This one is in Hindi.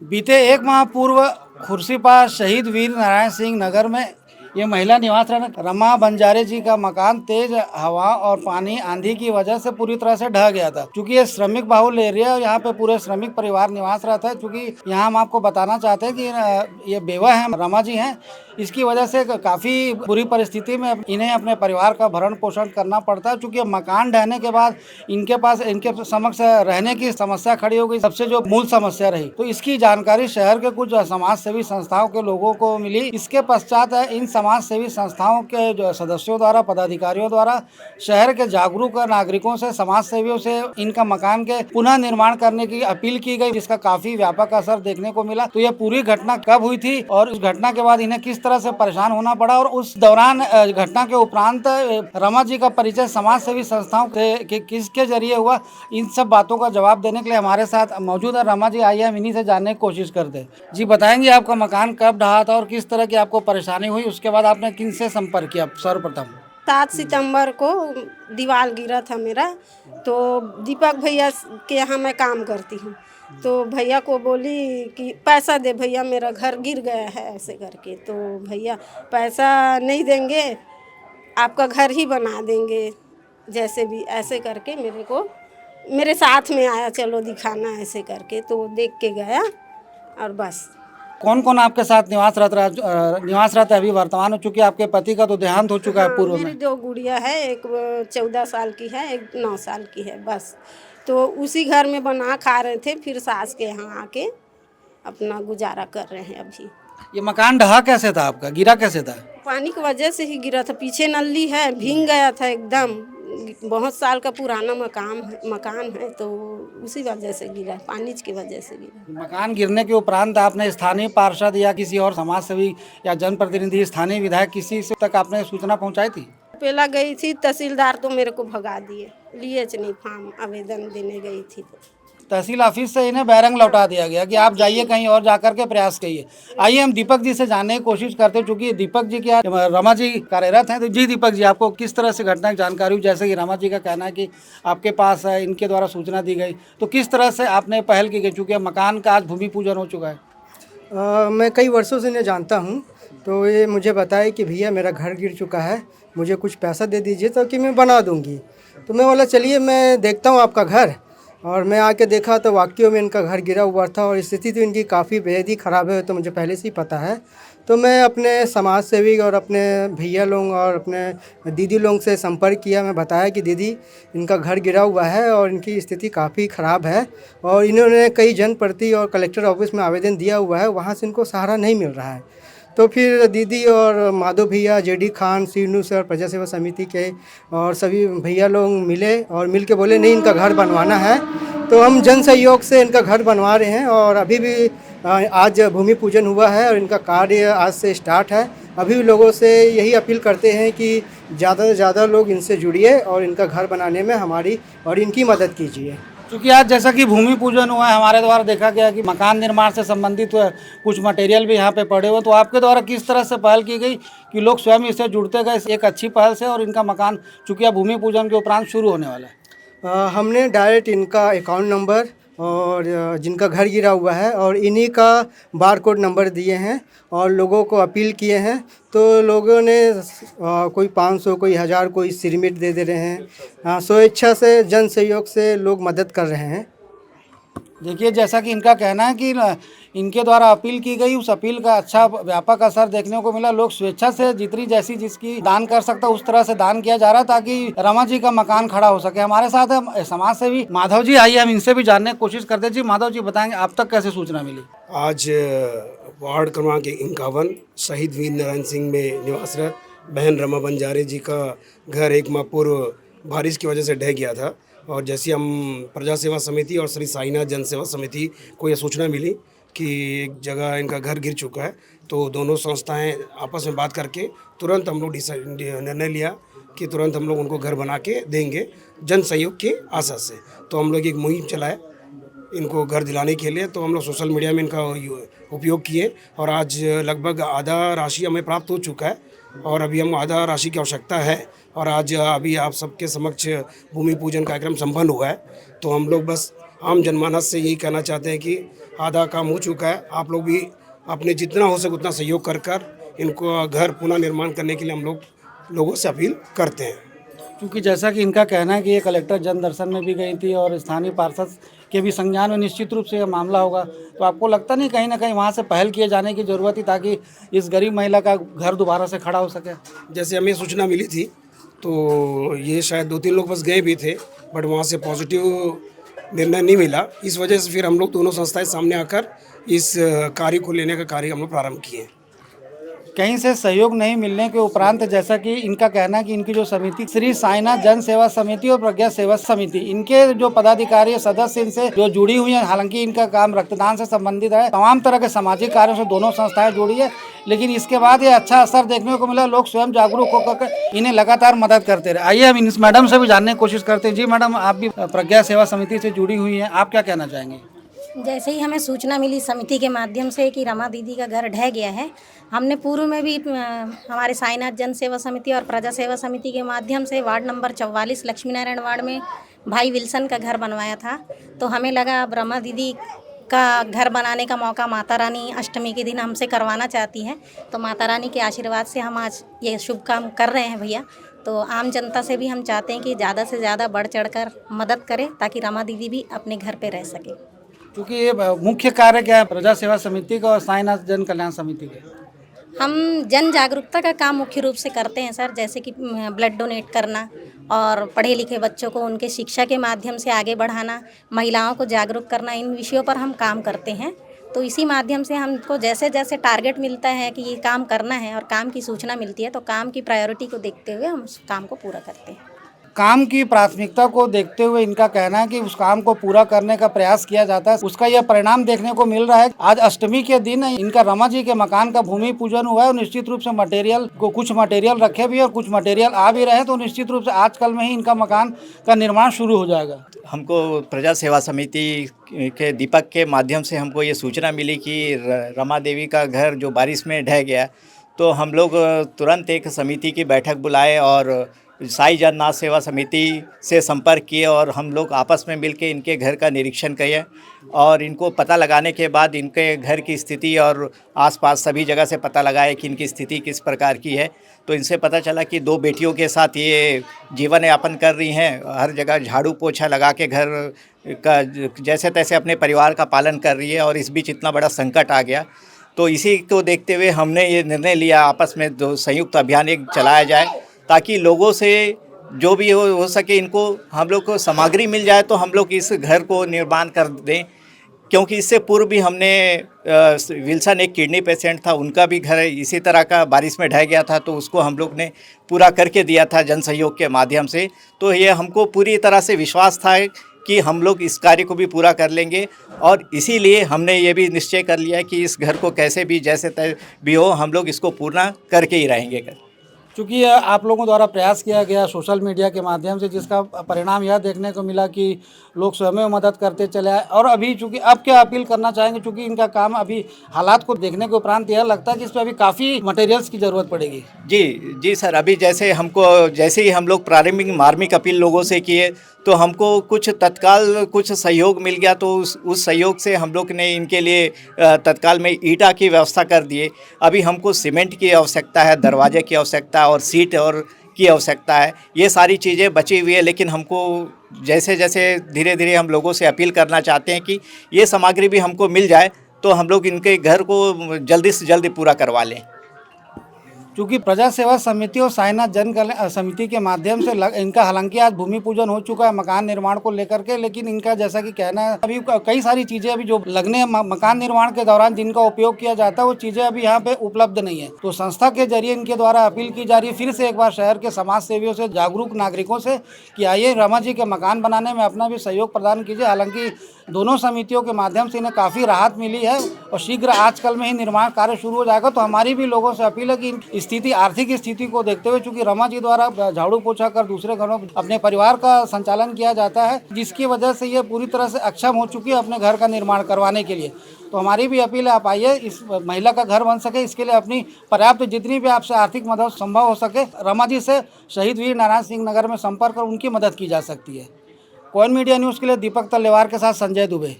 बीते एक माह पूर्व खुर्सीपार शहीद वीर नारायण सिंह नगर में ये महिला निवास रमा बंजारे जी का मकान तेज हवा और पानी आंधी की वजह से पूरी तरह से ढह गया था। क्योंकि ये श्रमिक बाहुल एरिया और यहाँ पे पूरे श्रमिक परिवार निवास रहता है। क्योंकि यहाँ हम आपको बताना चाहते हैं कि ये बेवा है, रमा जी हैं, इसकी वजह से काफ़ी बुरी परिस्थिति में इन्हें अपने परिवार का भरण पोषण करना पड़ता है। क्योंकि मकान ढहने के बाद इनके समक्ष रहने की समस्या खड़ी हो गई, सबसे जो मूल समस्या रही। तो इसकी जानकारी शहर के कुछ समाज सेवी संस्थाओं के लोगों को मिली। इसके पश्चात इन समाज सेवी संस्थाओं के जो सदस्यों द्वारा, पदाधिकारियों द्वारा शहर के जागरूक नागरिकों से, समाज सेवियों से इनका मकान के पुनः निर्माण करने की अपील की गई, जिसका काफी व्यापक असर देखने को मिला। तो यह पूरी घटना कब हुई थी और उस घटना के बाद इन्हें किस तरह से परेशान होना पड़ा और उस दौरान घटना के उपरांत रमा जी का परिचय समाज सेवी संस्थाओं के किसके जरिए हुआ, इन सब बातों का जवाब देने के लिए हमारे साथ मौजूद है रमा जी। आइए हम इन्हीं से जानने की कोशिश करते हैं। जी बताएंगे आपका मकान कब ढहा था और किस तरह की आपको परेशानी हुई, उसके बाद आपने किन से संपर्क किया सर्वप्रथम? 7 सितंबर को दीवार गिरा था मेरा। तो दीपक भैया के यहाँ मैं काम करती हूँ, तो भैया को बोली कि पैसा दे भैया, मेरा घर गिर गया है ऐसे करके। तो भैया पैसा नहीं देंगे, आपका घर ही बना देंगे जैसे भी, ऐसे करके मेरे साथ में आया, चलो दिखाना ऐसे करके। तो देख के गया और बस। कौन कौन आपके साथ निवास रहता है अभी वर्तमान में, चूंकि आपके पति का तो देहांत हो चुका है पूर्व मेरी में? 2 गुड़िया है, एक 14 साल की है, एक 9 साल की है बस। तो उसी घर में बना खा रहे थे, फिर सास के यहाँ आके अपना गुजारा कर रहे हैं अभी। ये मकान ढहा कैसे था आपका, गिरा कैसे था? पानी की वजह से ही गिरा था, पीछे नल्ली है, भीग गया था एकदम। बहुत साल का पुराना मकान है, तो उसी वजह से गिरा, पानी की वजह से गिरा। मकान गिरने के उपरांत आपने स्थानीय पार्षद या किसी और समाज सेवी या जनप्रतिनिधि, स्थानीय विधायक, किसी से तक आपने सूचना पहुंचाई थी? पहला गई थी तहसीलदार, तो मेरे को भगा दिए, लिए नहीं फॉर्म आवेदन देने गई थी। तो तहसील ऑफिस से इन्हें बैरंग लौटा दिया गया कि आप जाइए कहीं और जाकर के प्रयास करिए। आइए हम दीपक जी से जानने की कोशिश करते हैं, चूंकि दीपक जी क्या रमा जी कार्यरत हैं। तो जी दीपक जी, आपको किस तरह से घटना की जानकारी हुई? जैसे कि रमा जी का कहना है कि आपके पास इनके द्वारा सूचना दी गई, तो किस तरह से आपने पहल की गई, चूँकि मकान का आज भूमि पूजन हो चुका है? मैं कई वर्षों से इन्हें जानता हूँ। तो ये मुझे बताया कि भैया मेरा घर गिर चुका है, मुझे कुछ पैसा दे दीजिए ताकि मैं बना दूँगी। तो मैं बोला चलिए मैं देखता हूँ आपका घर। और मैं आके देखा तो वाकई में इनका घर गिरा हुआ था और स्थिति तो इनकी काफ़ी बेहद ही ख़राब है, तो मुझे पहले से ही पता है। तो मैं अपने समाज सेवी और अपने भैया लोग और अपने दीदी लोग से संपर्क किया। मैं बताया कि दीदी इनका घर गिरा हुआ है और इनकी स्थिति काफ़ी ख़राब है और इन्होंने कई जनप्रति और कलेक्टर ऑफिस में आवेदन दिया हुआ है, वहाँ से इनको सहारा नहीं मिल रहा है। तो फिर दीदी और माधव भैया, जेडी खान, सीनू सर, प्रजा सेवा समिति के और सभी भैया लोग मिले और मिल के बोले नहीं इनका घर बनवाना है। तो हम जन सहयोग से इनका घर बनवा रहे हैं और अभी भी आज भूमि पूजन हुआ है और इनका कार्य आज से स्टार्ट है। अभी भी लोगों से यही अपील करते हैं कि ज़्यादा से ज़्यादा लोग इनसे जुड़िए और इनका घर बनाने में हमारी और इनकी मदद कीजिए। क्योंकि आज जैसा कि भूमि पूजन हुआ है, हमारे द्वारा देखा गया कि मकान निर्माण से संबंधित कुछ मटेरियल भी यहाँ पे पड़े हुए, तो आपके द्वारा किस तरह से पहल की गई कि लोग स्वयं इससे जुड़ते गए, एक अच्छी पहल से, और इनका मकान चूँकि अब भूमि पूजन के उपरांत शुरू होने वाला है? हमने डायरेक्ट इनका अकाउंट नंबर और जिनका घर गिरा हुआ है और इन्हीं का बारकोड नंबर दिए हैं और लोगों को अपील किए हैं। तो लोगों ने कोई 500, कोई 1000, कोई सिरमिट दे रहे हैं। स्वेच्छा से, जन सहयोग से लोग मदद कर रहे हैं। देखिए, जैसा कि इनका कहना है कि इनके द्वारा अपील की गई, उस अपील का अच्छा व्यापक असर देखने को मिला। लोग स्वेच्छा से जितनी जैसी जिसकी दान कर सकता उस तरह से दान किया जा रहा ताकि रमा जी का मकान खड़ा हो सके। हमारे साथ है समाज सेवी माधव जी, आइए हम इनसे भी जानने की कोशिश करते हैं। जी माधव जी, बताएंगे आप तक कैसे सूचना मिली? आज वार्ड क्रमांक 51 शहीद वीर नारायण सिंह में निवासरत बहन रमा बंजारे जी का घर एक माह पूर्व बारिश की वजह से ढह गया था और जैसे हम प्रजा सेवा समिति और श्री साईनाथ जन सेवा समिति को यह सूचना मिली कि एक जगह इनका घर गिर चुका है, तो दोनों संस्थाएं आपस में बात करके तुरंत हम लोग निर्णय लिया कि तुरंत हम लोग उनको घर बना के देंगे जन सहयोग की आशा से। तो हम लोग एक मुहिम चलाए इनको घर दिलाने के लिए। तो हम लोग सोशल मीडिया में इनका उपयोग किए और आज लगभग आधा राशि हमें प्राप्त हो चुका है और अभी हम आधा राशि की आवश्यकता है। और आज अभी आप सबके समक्ष भूमि पूजन कार्यक्रम संपन्न हुआ है। तो हम लोग बस आम जनमानस से यही कहना चाहते हैं कि आधा काम हो चुका है, आप लोग भी अपने जितना हो सके उतना सहयोग कर इनको घर पुनः निर्माण करने के लिए हम लोगों से अपील करते हैं। क्योंकि जैसा कि इनका कहना है कि ये कलेक्टर जन दर्शन में भी गई थी और स्थानीय पार्षद के भी संज्ञान में निश्चित रूप से यह मामला होगा, तो आपको लगता नहीं कहीं ना कहीं वहाँ से पहल किए जाने की ज़रूरत थी ताकि इस गरीब महिला का घर दोबारा से खड़ा हो सके? जैसे हमें सूचना मिली थी तो ये शायद 2-3 लोग बस गए भी थे, बट वहाँ से पॉजिटिव निर्णय नहीं मिला। इस वजह से फिर हम लोग दोनों संस्थाएं सामने आकर इस कार्य को लेने का कार्य हम लोग प्रारंभ किए। कहीं से सहयोग नहीं मिलने के उपरांत जैसा कि इनका कहना है कि इनकी जो समिति श्री साईनाथ जन सेवा समिति और प्रज्ञा सेवा समिति, इनके जो पदाधिकारी सदस्य इनसे जो जुड़ी हुई हैं, हालांकि इनका काम रक्तदान से संबंधित है, तमाम तरह के सामाजिक कार्यों से दोनों संस्थाएं जुड़ी है, लेकिन इसके बाद ये अच्छा असर देखने को मिला। लोग स्वयं जागरूक होकर इन्हें लगातार मदद करते रहे। आइए हम इस मैडम से भी जानने की कोशिश करते हैं। जी मैडम, आप भी प्रज्ञा सेवा समिति से जुड़ी हुई हैं, आप क्या कहना चाहेंगे? जैसे ही हमें सूचना मिली समिति के माध्यम से कि रमा दीदी का घर ढह गया है, हमने पूर्व में भी हमारे साईनाथ जन सेवा समिति और प्रजा सेवा समिति के माध्यम से ward number 44 Lakshmi Narayan ward में भाई विल्सन का घर बनवाया था। तो हमें लगा अब रमा दीदी का घर बनाने का मौका माता रानी अष्टमी के दिन हमसे करवाना चाहती हैं, तो माता रानी के आशीर्वाद से हम आज ये शुभ काम कर रहे हैं भैया। तो आम जनता से भी हम चाहते हैं कि ज़्यादा से ज़्यादा बढ़ चढ़कर मदद करें ताकि रमा दीदी भी अपने घर पे रह सके। क्योंकि ये मुख्य कार्य क्या है प्रजा सेवा समिति का और साईनाथ जन कल्याण समिति का? हम जन जागरूकता का काम मुख्य रूप से करते हैं सर, जैसे कि ब्लड डोनेट करना और पढ़े लिखे बच्चों को उनके शिक्षा के माध्यम से आगे बढ़ाना, महिलाओं को जागरूक करना, इन विषयों पर हम काम करते हैं। तो इसी माध्यम से हमको जैसे जैसे टारगेट मिलता है कि ये काम करना है और काम की सूचना मिलती है, तो काम की प्रायोरिटी को देखते हुए हम उस काम को पूरा करते हैं। काम की प्राथमिकता को देखते हुए इनका कहना है कि उस काम को पूरा करने का प्रयास किया जाता है, उसका यह परिणाम देखने को मिल रहा है। आज अष्टमी के दिन इनका रमा जी के मकान का भूमि पूजन हुआ है और निश्चित रूप से मटेरियल को कुछ मटेरियल रखे भी और कुछ मटेरियल आ भी रहे, तो निश्चित रूप से आजकल में ही इनका मकान का निर्माण शुरू हो जाएगा। हमको प्रजा सेवा समिति के दीपक के माध्यम से हमको ये सूचना मिली कि रमा देवी का घर जो बारिश में ढह गया, तो हम लोग तुरंत एक समिति की बैठक बुलाए और साई जननाथ सेवा समिति से संपर्क किए और हम लोग आपस में मिलकर इनके घर का निरीक्षण किए और इनको पता लगाने के बाद इनके घर की स्थिति और आसपास सभी जगह से पता लगाए कि इनकी स्थिति किस प्रकार की है। तो इनसे पता चला कि 2 बेटियों के साथ ये जीवन यापन कर रही हैं, हर जगह झाड़ू पोछा लगा के घर का जैसे तैसे अपने परिवार का पालन कर रही है और इस बीच इतना बड़ा संकट आ गया। तो इसी को देखते हुए हमने ये निर्णय लिया आपस में 2 संयुक्त अभियान एक चलाया जाए ताकि लोगों से जो भी हो सके इनको हम लोग को सामग्री मिल जाए तो हम लोग इस घर को निर्माण कर दें। क्योंकि इससे पूर्व भी हमने विल्सन एक किडनी पेशेंट था, उनका भी घर इसी तरह का बारिश में ढह गया था, तो उसको हम लोग ने पूरा करके दिया था जन सहयोग के माध्यम से। तो ये हमको पूरी तरह से विश्वास था कि हम लोग इस कार्य को भी पूरा कर लेंगे और इसीलिए हमने ये भी निश्चय कर लिया कि इस घर को कैसे भी जैसे तय भी हो हम लोग इसको पूर्ण करके ही रहेंगे। चूँकि आप लोगों द्वारा प्रयास किया गया सोशल मीडिया के माध्यम से, जिसका परिणाम यह देखने को मिला कि लोग स्वयं मदद करते चले आए। और अभी चूँकि अब क्या अपील करना चाहेंगे, चूँकि इनका काम अभी हालात को देखने के उपरांत यह लगता है कि इस पर अभी काफ़ी मटेरियल्स की ज़रूरत पड़ेगी। जी सर, अभी जैसे ही हम लोग प्रारंभिक मार्मिक अपील लोगों से किए तो हमको कुछ तत्काल कुछ सहयोग मिल गया, तो उस सहयोग से हम लोग ने इनके लिए तत्काल में ईंटा की व्यवस्था कर दिए। अभी हमको सीमेंट की आवश्यकता है, दरवाजे की आवश्यकता और सीट और की आवश्यकता है। ये सारी चीज़ें बची हुई है, लेकिन हमको जैसे जैसे धीरे धीरे हम लोगों से अपील करना चाहते हैं कि ये सामग्री भी हमको मिल जाए तो हम लोग इनके घर को जल्दी से जल्दी पूरा करवा लें। क्योंकि प्रजा सेवा समिति और साईनाथ जन कल्याण समिति के माध्यम से इनका हालांकि आज भूमि पूजन हो चुका है मकान निर्माण को लेकर के, लेकिन इनका जैसा कि कहना है अभी कई सारी चीज़ें अभी जो लगने मकान निर्माण के दौरान जिनका उपयोग किया जाता है वो चीज़ें अभी यहाँ पे उपलब्ध नहीं है। तो संस्था के जरिए इनके द्वारा अपील की जा रही है फिर से एक बार शहर के समाज सेवियों से, जागरूक नागरिकों से कि आइए रमा जी के मकान बनाने में अपना भी सहयोग प्रदान कीजिए। हालांकि दोनों समितियों के माध्यम से इन्हें काफ़ी राहत मिली है और शीघ्र आजकल में ही निर्माण कार्य शुरू हो जाएगा। तो हमारी भी लोगों से अपील है कि स्थिति आर्थिक स्थिति को देखते हुए, चूंकि रमा जी द्वारा झाड़ू पोछा कर दूसरे घरों अपने परिवार का संचालन किया जाता है, जिसकी वजह से ये पूरी तरह से अक्षम हो चुकी है अपने घर का निर्माण करवाने के लिए। तो हमारी भी अपील है आप आइए, इस महिला का घर बन सके इसके लिए अपनी पर्याप्त जितनी भी आपसे आर्थिक मदद संभव हो सके रमा जी से शहीद वीर नारायण सिंह नगर में संपर्क कर उनकी मदद की जा सकती है। कोइन मीडिया न्यूज़ के लिए दीपक तल्लेवार के साथ संजय दुबे।